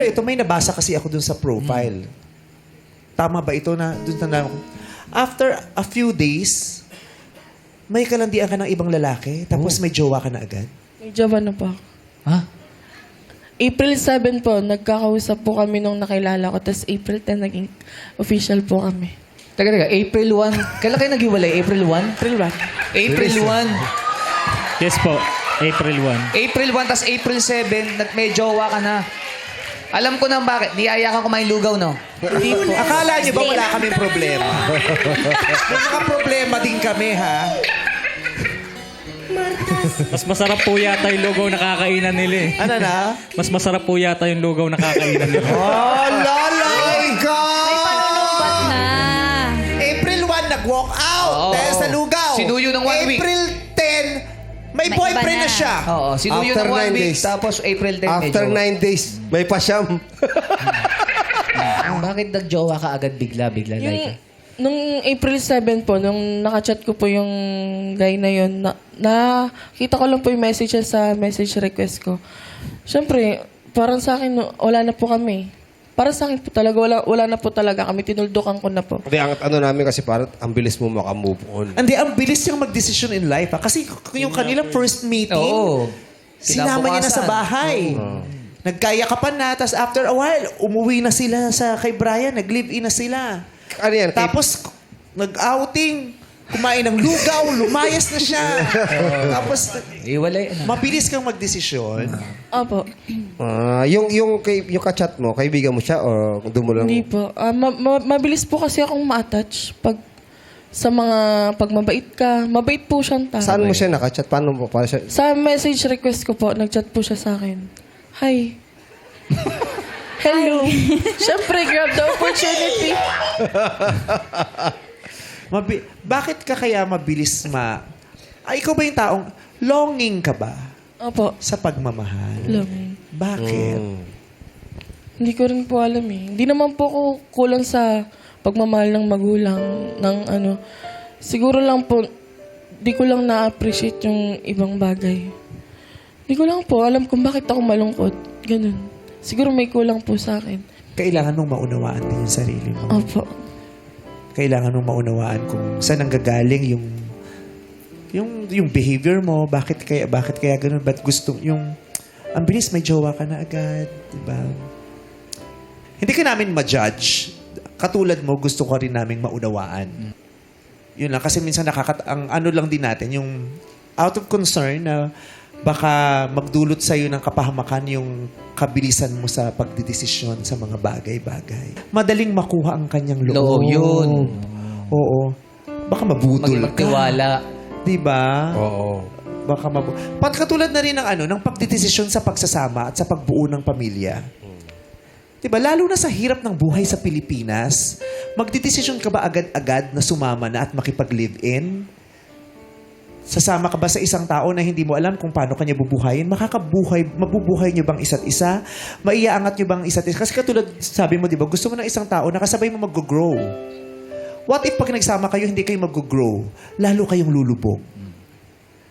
Ito, may nabasa kasi ako dun sa profile. Tama ba ito na dun na after a few days, may kalandian ka ng ibang lalaki, tapos may jowa ka na agad? May jowa na po ako. Ha? April 7 po, nagkakausap po kami nung nakilala ko. Tapos April 10, naging official po kami. Teka, April 1. Kailan kayo naghiwalay? April 1? April 1. April 1. Yes po, April 1. April 1, tas April 7, may jowa ka na. Alam ko na bakit. Di aya ka kumain lugaw, no? Hindi po. Akala niyo ba wala kaming problema? May mga problema din kami, ha? Mas masarap po yata yung lugaw na kakainan nila eh. Ano na? Mas masarap po yata yung lugaw na kakainan nila. Oh, lala! My God! Panulubat na. April 1, nag-walk out Oo. dahil sa lugaw. Sinuyo ng 1 week. April 10, may May boyfriend iba na na. siya. Oo, sinuyo After ng 1 9 week. days. Tapos April 10, After may 9 days, may pasyam. Bakit nagjowa ka agad bigla-bigla, Laika? Nung April 7 po, nung nakachat ko po yung guy na yun, nakita ko lang po yung message niya sa message request ko. Siyempre, parang sa akin, wala na po kami. Para sa akin po talaga, wala na po talaga kami. Tinuldukan ko na po. Hindi, ang ano namin kasi parang ang bilis mo makamove on. Hindi, ang bilis yung mag-decision in life, ha? Kasi yung kanilang first meeting, Oo. sinama niya na sa bahay. Nagkayakapan na, tapos after a while, umuwi na sila kay Brian, nag-live-in na sila. Ano yan? Tapos, nag-outing, kumain ng lugaw, lumayas na siya. Tapos, Iwalay. mabilis kang magdesisyon. Opo. Yung kachat mo, kaibigan mo siya o doon mo lang? Hindi po. Mabilis po kasi akong ma-attach pag sa mga pag mabait ka. Mabait po siyang tao. Saan mo siya nakachat? Paano mo? Para siya? Sa message request ko po, nag-chat po siya sa akin. Hi. Hello. Siyempre, grab the opportunity. Bakit ka kaya mabilis ikaw ba yung taong longing ka ba Opo. sa pagmamahal? Longing. Bakit? Hindi ko rin po alam eh. Hindi naman po ako kulang sa pagmamahal ng magulang, ng ano. Siguro lang po, di ko lang na-appreciate yung ibang bagay. Di ko lang po alam kung bakit ako malungkot. Ganun. Siguro may kulang po sa akin. Kailangan mong maunawaan din yung sarili mo. Opo. Kailangan mong maunawaan kung saan nanggagaling yung behavior mo, bakit kaya ganun, ba't gusto ang bilis may jowa ka na agad, di ba? Hindi ka namin ma-judge. Katulad mo, gusto ko rin namin maunawaan. Yun lang, kasi minsan ang ano lang din natin, yung out of concern na baka magdulot sa'yo ng kapahamakan yung kabilisan mo sa pagdidesisyon sa mga bagay-bagay. Madaling makuha ang kanyang loob. Loob, yun. Oo. Baka mabudol ka. Magtiwala. Diba? Oo. Baka katulad na rin ng pagdidesisyon sa pagsasama at sa pagbuo ng pamilya. Diba? Lalo na sa hirap ng buhay sa Pilipinas, magdidesisyon ka ba agad-agad na sumama na at makipag-live-in? Sasama ka ba sa isang tao na hindi mo alam kung paano kanya bubuhayin? Mabubuhay niyo bang isa't isa? Maiaangat niyo bang isa't isa? Kasi katulad, sabi mo, di ba, gusto mo ng isang tao na kasabay mo mag-grow. What if pag nagsama kayo, hindi kayo mag-grow? Lalo kayong lulubog.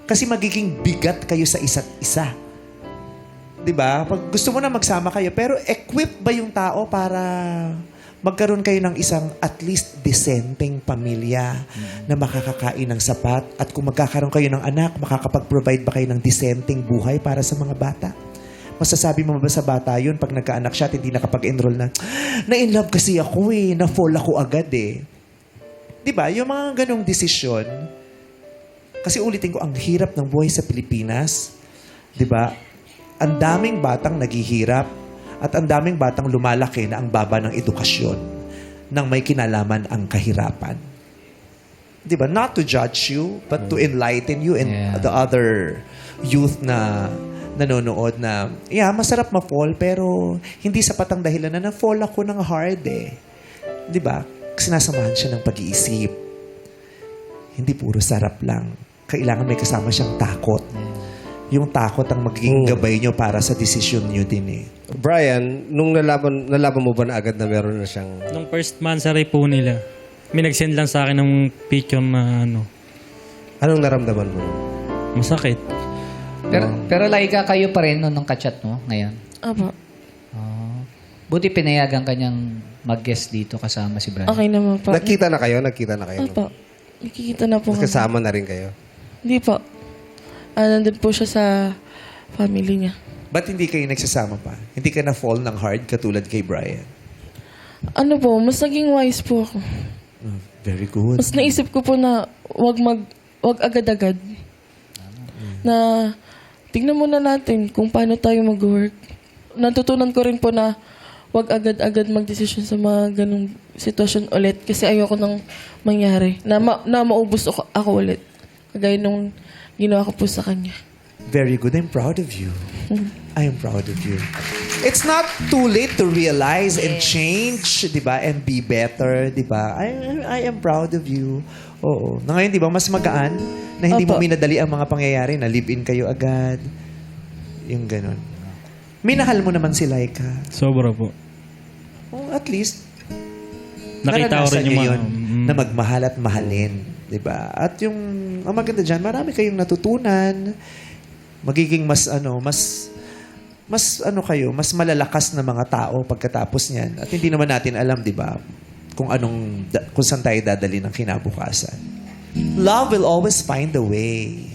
Kasi magiging bigat kayo sa isa't isa. Di ba? Pag gusto mo na magsama kayo, pero equipped ba yung tao para magkaroon kayo ng isang at least decenteng pamilya na makakakain ng sapat, at kung magkakaroon kayo ng anak, makakapag-provide ba kayo ng decenteng buhay para sa mga bata? Masasabi mo ba sa bata yun pag nagkaanak siya at hindi nakapag-enroll na-in love kasi ako na-fall ako agad Diba? Yung mga ganong desisyon, kasi ulitin ko, ang hirap ng buhay sa Pilipinas, diba? Ang daming batang naghihirap at ang daming batang lumalaki na ang baba ng edukasyon nang may kinalaman ang kahirapan. Di ba? Not to judge you, but to enlighten you and the other youth na nanonood na, masarap ma-fall, pero hindi sapat ang dahilan na na-fall ako ng hard Di ba? Sinasamahan siya ng pag-iisip. Hindi puro sarap lang. Kailangan may kasama siyang takot. Yung takot ang magiging gabay nyo para sa desisyon nyo din Brian, nung nalaman mo ba na agad na meron na siyang... Nung first monthsary po nila, may nag-send lang sa akin ng picture na Anong naramdaman mo? masakit. Pero Laika, kayo pa rin nung kachat mo ngayon? Opo. Buti pinayagan kanyang mag-guest dito kasama si Brian. Okay naman po. Nagkita na kayo? Opo. Nakikita na po Mas kami. kasama na rin kayo? Hindi po. Nandun po siya sa family niya. Ba't hindi kayo nagsasama pa? Hindi ka na-fall ng hard katulad kay Brian? Ano po, mas naging wise po ako. Very good. Mas naisip ko po na wag agad-agad. Na tingnan muna natin kung paano tayo mag-work. Natutunan ko rin po na wag agad-agad mag-desisyon sa mga ganong sitwasyon ulit kasi ayoko nang mangyari. Na maubos ako ulit. Kagaya nung ginawa ko po sa kanya. Very good. I'm proud of you. I am proud of you. It's not too late to realize and change, di ba? And be better, di ba? I am proud of you. Oo. Na ngayon, di ba, mas magaan na hindi mo Opo. minadali ang mga pangyayari, na live-in kayo agad. Yung ganun. Minahal mo naman si Laika. Sobra po. Oh, at least, Nakita ko naranasan rin yung niyo mga... yun na magmahal at mahalin. Di ba? At yung, ang maganda dyan, marami kayong natutunan. Magiging mas kayo, mas malalakas na mga tao pagkatapos niyan. At hindi naman natin alam, di ba, kung saan tayo dadali ng kinabukasan. Love will always find a way.